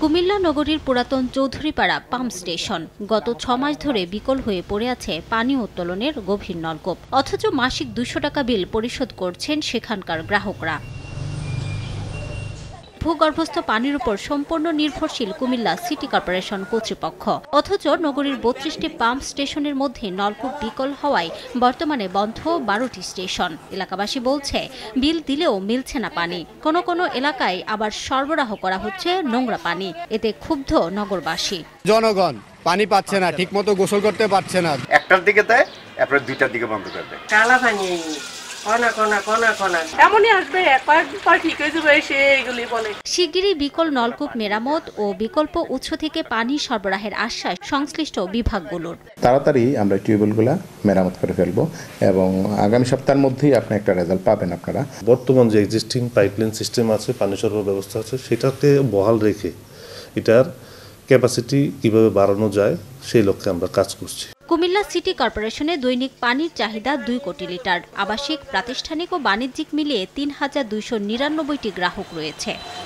কুমিল্লা নগরীর পুরাতন Chowdhurypara pump station গত ৬ মাস ধরে বিকল হয়ে পড়ে আছে পানি উত্তোলনের গভীর নলকূপ, অথচ মাসিক ২০০ টাকা বিল পরিশোধ করছেন সেখানকার গ্রাহকরা। ভূগর্ভস্থ পানির উপর সম্পূর্ণ নির্ভরশীল কুমিল্লা সিটি কর্পোরেশন কর্তৃপক্ষ, অথচ নগরীর ৩২টি পাম্প স্টেশনের মধ্যে নলকূপ বিকল হওয়ায় বর্তমানে বন্ধ ১২টি স্টেশন। এলাকাবাসী বলছে, বিল দিলেও মিলছে না পানি। কোনো কোনো এলাকায় আবার সরবরাহ করা হচ্ছে নোংরা পানি। এতে ক্ষুব্ধ নগরবাসী। জনগণ পানি পাচ্ছে না, ঠিকমতো গোসল করতে পারছে না। একটার দিকে দেয়, এরপরে ২টার দিকে বন্ধ করে দেয়। কালা পানি এমনই আসবে, একবার ঠিক হয়ে যাবে, এইগুলি বলে। শিগগিরই বিকল নলকূপ মেরামত ও বিকল্প উৎস থেকে পানি সরবরাহের আশ্বাস সংশ্লিষ্ট বিভাগগুলোর। তাড়াতাড়ি আমরা টিউবওয়েলগুলো মেরামত করে ফেলবো এবং আগামী সপ্তাহের মধ্যেই আপনি একটা রেজাল্ট পাবেন। আপনারা বর্তমান যে এক্সিস্টিং পাইপলাইন সিস্টেম আছে, পানি সরবরাহ ব্যবস্থা আছে, সেটাকে বহাল রেখে এটার ক্যাপাসিটি কিভাবে বাড়ানো যায় সেই লক্ষ্যে আমরা কাজ করছি। কুমিল্লা সিটি কর্পোরেশনে দৈনিক পানির চাহিদা ২ কোটি লিটার। আবাসিক, প্রাতিষ্ঠানিক ও বাণিজ্যিক মিলিয়ে ৩,২৯৯টি গ্রাহক রয়েছে।